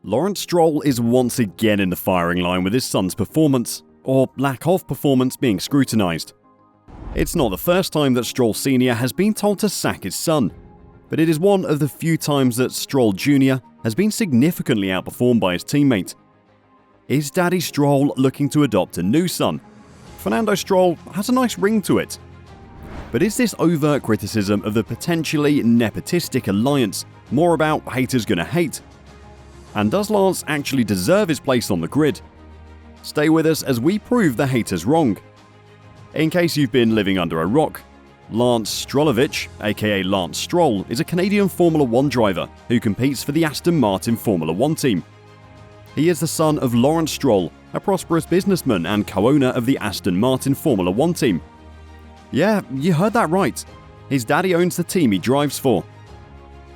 Lawrence Stroll is once again in the firing line with his son's performance, or lack of performance, being scrutinised. It's not the first time that Stroll Sr. has been told to sack his son, but it is one of the few times that Stroll Jnr. has been significantly outperformed by his teammate. Is Daddy Stroll looking to adopt a new son? Fernando Stroll has a nice ring to it. But is this overt criticism of the potentially nepotistic alliance more about haters gonna hate? And does Lance actually deserve his place on the grid? Stay with us as we prove the haters wrong. In case you've been living under a rock, Lance Strollovich, aka Lance Stroll, is a Canadian Formula 1 driver who competes for the Aston Martin Formula 1 team. He is the son of Lawrence Stroll, a prosperous businessman and co-owner of the Aston Martin Formula 1 team. Yeah, you heard that right. His daddy owns the team he drives for.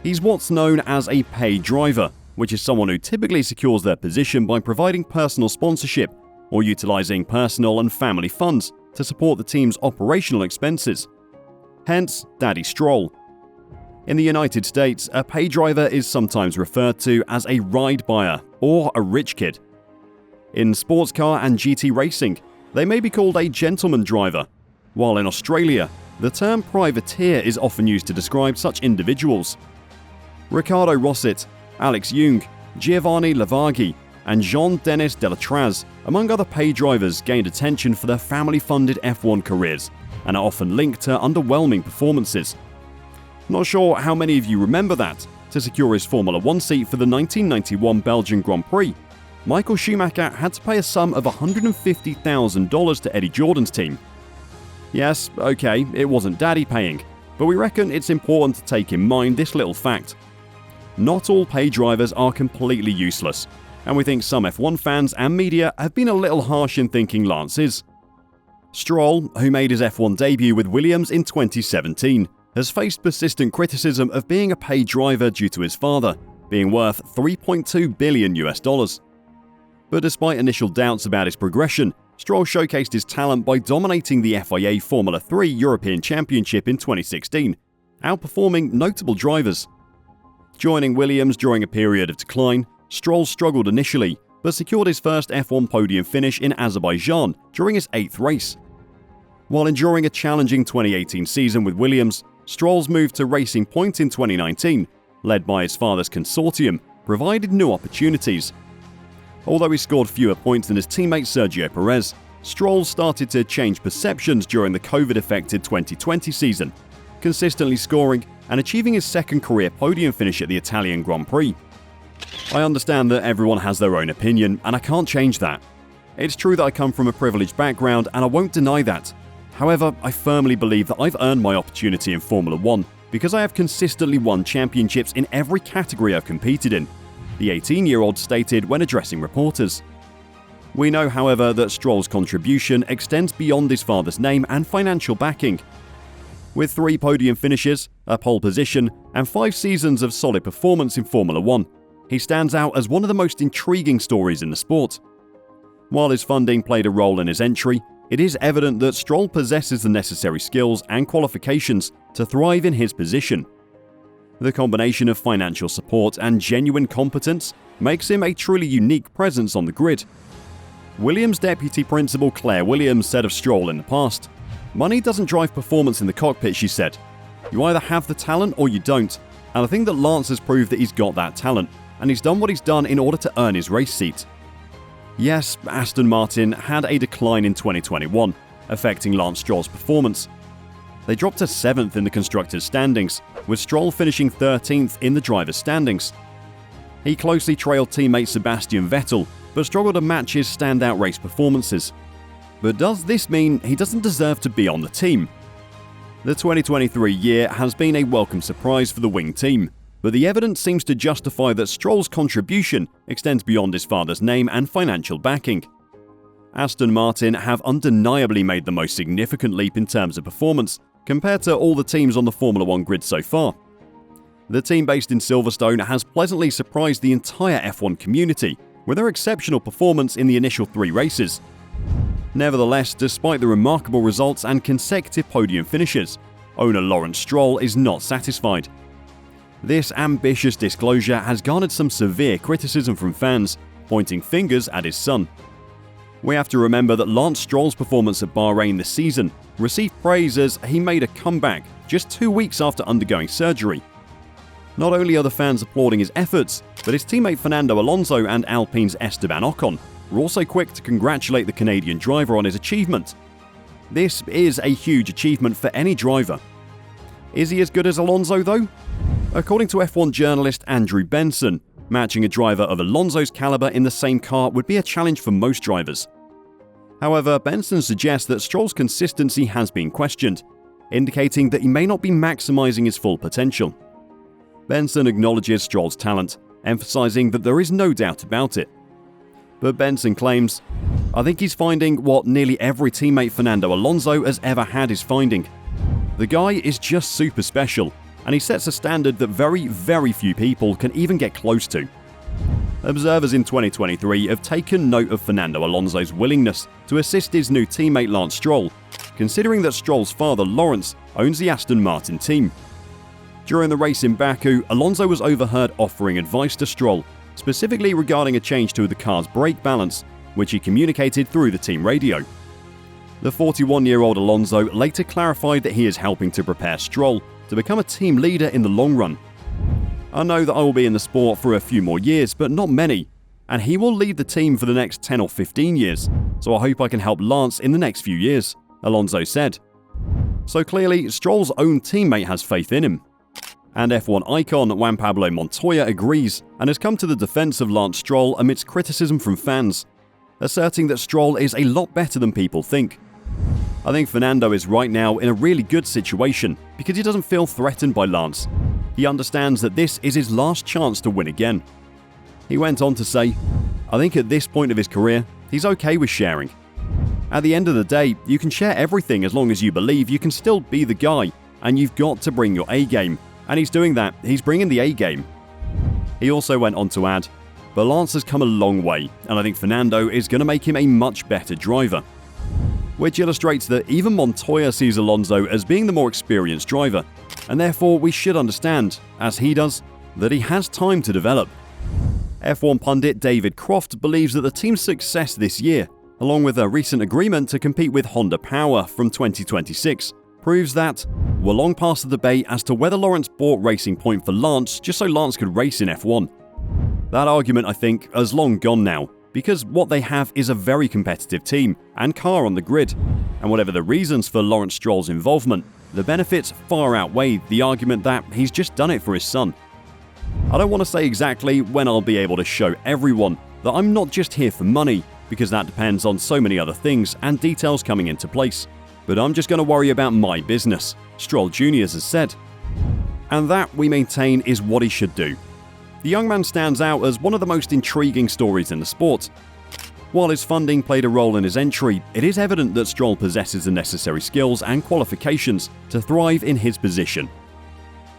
He's what's known as a paid driver, which is someone who typically secures their position by providing personal sponsorship or utilising personal and family funds to support the team's operational expenses. Hence, Daddy Stroll. In the United States, a pay driver is sometimes referred to as a ride buyer or a rich kid. In sports car and GT racing, they may be called a gentleman driver, while in Australia, the term privateer is often used to describe such individuals. Ricardo Rosset, Alex Yoong, Giovanni Lavaghi, and Jean-Denis Delatraz, among other pay drivers, gained attention for their family-funded F1 careers and are often linked to underwhelming performances. Not sure how many of you remember that. To secure his Formula 1 seat for the 1991 Belgian Grand Prix, Michael Schumacher had to pay a sum of $150,000 to Eddie Jordan's team. Yes, okay, it wasn't Daddy paying, but we reckon it's important to take in mind this little fact. Not all pay drivers are completely useless, and we think some F1 fans and media have been a little harsh in thinking Lance is. Stroll, who made his F1 debut with Williams in 2017, has faced persistent criticism of being a paid driver due to his father, being worth $3.2 billion. But despite initial doubts about his progression, Stroll showcased his talent by dominating the FIA Formula 3 European Championship in 2016, outperforming notable drivers. Joining Williams during a period of decline, Stroll struggled initially, but secured his first F1 podium finish in Azerbaijan during his 8th race. While enduring a challenging 2018 season with Williams, Stroll's move to Racing Point in 2019, led by his father's consortium, provided new opportunities. Although he scored fewer points than his teammate Sergio Perez, Stroll started to change perceptions during the COVID-affected 2020 season, consistently scoring and achieving his second career podium finish at the Italian Grand Prix. I understand that everyone has their own opinion, and I can't change that. It's true that I come from a privileged background, and I won't deny that. However, I firmly believe that I've earned my opportunity in Formula 1 because I have consistently won championships in every category I've competed in, the 18-year-old stated when addressing reporters. We know, however, that Stroll's contribution extends beyond his father's name and financial backing. With 3 podium finishes, a pole position, and 5 seasons of solid performance in Formula 1, he stands out as one of the most intriguing stories in the sport. While his funding played a role in his entry, it is evident that Stroll possesses the necessary skills and qualifications to thrive in his position. The combination of financial support and genuine competence makes him a truly unique presence on the grid. Williams deputy principal Claire Williams said of Stroll in the past, "Money doesn't drive performance in the cockpit," she said. "You either have the talent or you don't, and I think that Lance has proved that he's got that talent, and he's done what he's done in order to earn his race seat." Yes, Aston Martin had a decline in 2021, affecting Lance Stroll's performance. They dropped to 7th in the constructors' standings, with Stroll finishing 13th in the drivers' standings. He closely trailed teammate Sebastian Vettel, but struggled to match his standout race performances. But does this mean he doesn't deserve to be on the team? The 2023 year has been a welcome surprise for the Wing team, but the evidence seems to justify that Stroll's contribution extends beyond his father's name and financial backing. Aston Martin have undeniably made the most significant leap in terms of performance compared to all the teams on the Formula 1 grid so far. The team based in Silverstone has pleasantly surprised the entire F1 community with their exceptional performance in the initial 3 races. Nevertheless, despite the remarkable results and consecutive podium finishes, owner Lawrence Stroll is not satisfied. This ambitious disclosure has garnered some severe criticism from fans, pointing fingers at his son. We have to remember that Lance Stroll's performance at Bahrain this season received praise as he made a comeback just 2 weeks after undergoing surgery. Not only are the fans applauding his efforts, but his teammate Fernando Alonso and Alpine's Esteban Ocon were also quick to congratulate the Canadian driver on his achievement. This is a huge achievement for any driver. Is he as good as Alonso though? According to F1 journalist Andrew Benson, matching a driver of Alonso's caliber in the same car would be a challenge for most drivers. However, Benson suggests that Stroll's consistency has been questioned, indicating that he may not be maximizing his full potential. Benson acknowledges Stroll's talent, emphasizing that there is no doubt about it. But Benson claims, "I think he's finding what nearly every teammate Fernando Alonso has ever had is finding. The guy is just super special, and he sets a standard that very, very few people can even get close to." Observers in 2023 have taken note of Fernando Alonso's willingness to assist his new teammate Lance Stroll, considering that Stroll's father Lawrence owns the Aston Martin team. During the race in Baku, Alonso was overheard offering advice to Stroll, specifically regarding a change to the car's brake balance, which he communicated through the team radio. The 41-year-old Alonso later clarified that he is helping to prepare Stroll to become a team leader in the long run. "I know that I will be in the sport for a few more years, but not many, and he will lead the team for the next 10 or 15 years, so I hope I can help Lance in the next few years," Alonso said. So clearly, Stroll's own teammate has faith in him. And F1 icon Juan Pablo Montoya agrees and has come to the defense of Lance Stroll amidst criticism from fans, asserting that Stroll is a lot better than people think. "I think Fernando is right now in a really good situation because he doesn't feel threatened by Lance. He understands that this is his last chance to win again." He went on to say, "I think at this point of his career, he's okay with sharing. At the end of the day, you can share everything as long as you believe you can still be the guy, and you've got to bring your A game. And he's doing that, he's bringing the A game." He also went on to add, "But Lance has come a long way, and I think Fernando is going to make him a much better driver." Which illustrates that even Montoya sees Alonso as being the more experienced driver, and therefore we should understand, as he does, that he has time to develop. F1 pundit David Croft believes that the team's success this year, along with a recent agreement to compete with Honda Power from 2026, proves that we're long past the debate as to whether Lawrence bought Racing Point for Lance just so Lance could race in F1. That argument, I think, has long gone now, because what they have is a very competitive team and car on the grid, and whatever the reasons for Lawrence Stroll's involvement, the benefits far outweigh the argument that he's just done it for his son. I don't want to say exactly when I'll be able to show everyone that I'm not just here for money, because that depends on so many other things and details coming into place. But I'm just going to worry about my business, Stroll Jnr. has said. And that, we maintain, is what he should do. The young man stands out as one of the most intriguing stories in the sport. While his funding played a role in his entry, it is evident that Stroll possesses the necessary skills and qualifications to thrive in his position.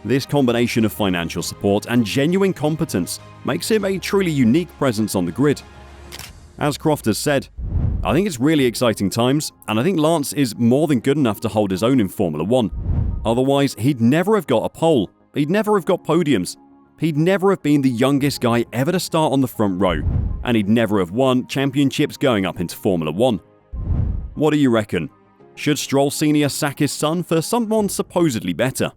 This combination of financial support and genuine competence makes him a truly unique presence on the grid. As Croft has said, "I think it's really exciting times, and I think Lance is more than good enough to hold his own in Formula 1. Otherwise, he'd never have got a pole, he'd never have got podiums, he'd never have been the youngest guy ever to start on the front row, and he'd never have won championships going up into Formula 1. What do you reckon? Should Stroll Sr. sack his son for someone supposedly better?"